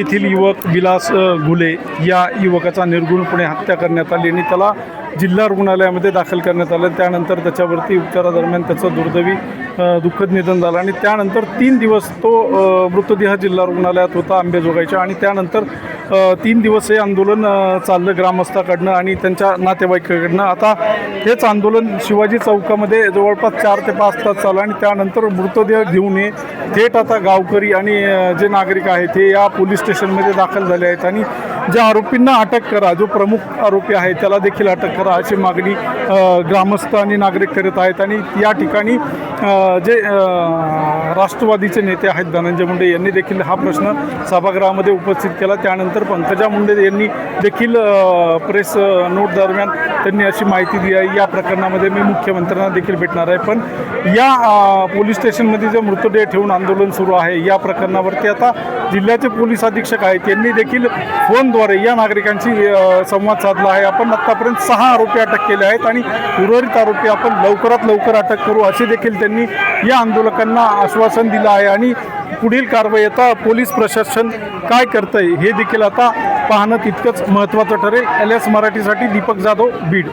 येथील युवक विलास घुले या युवकाचा निर्घृणपणे हत्या करण्यात आली आणि त्याला जिल्हा रुग्णालयामध्ये दाखल करण्यात आलं। त्यानंतर त्याच्यावरती उपचारादरम्यान त्याचं दुर्दैवी दुःखद निधन झालं आणि त्यानंतर 3 दिवस तो मृतदेह जिल्हा रुग्णालयात होता अंबेजोगाईच्या आणि त्यानंतर 3 दिवस हे आंदोलन चाललं ग्रामस्थाकडनं आणि त्यांच्या नातेवाईकाकडनं। आता हेच आंदोलन शिवाजी चौकामध्ये जवळपास 4 ते 5 तास चाललं आणि त्यानंतर मृतदेह घेऊन हे थेट आता गावकरी आणि जे नागरिक आहेत हे या पोलीस स्टेशनमध्ये दाखल झाले आहेत आणि ज्या आरोपींना अटक करा, जो प्रमुख आरोपी आहे त्याला देखील अटक करा अशी मागणी ग्रामस्थ आणि नागरिक करत आहेत। आणि या ठिकाणी जे राष्ट्रवादीचे नेते आहेत धनंजय मुंडे यांनी देखील हा प्रश्न सभागृहामध्ये उपस्थित केला। त्यानंतर पंकजा मुंडे यांनी देखील प्रेस नोट दरम्यान त्यांनी अशी माहिती दिली आहे, या प्रकरणामध्ये मी मुख्यमंत्र्यांना देखील भेटणार आहे। पण या पोलीस स्टेशनमध्ये जे मृतदेह ठेवून आंदोलन सुरू आहे या प्रकरणावरती आता जिल्ह्याचे पोलीस अधीक्षक आहेत यांनी देखील फोनद्वारे या नागरिकांशी संवाद साधला आहे। आपण आत्तापर्यंत 6 आरोपी अटक केले आहेत आणि उर्वरित आरोपी आपण लवकरात लवकर अटक करू असे देखील त्यांनी या आंदोलकांना आश्वासन दिलं आहे। आणि पुढील कारवाई आता पोलीस प्रशासन काय करतंय हे देखील आता पाहणं तितकंच महत्त्वाचं ठरेल। LS मराठीसाठी दीपक जाधव, बीड।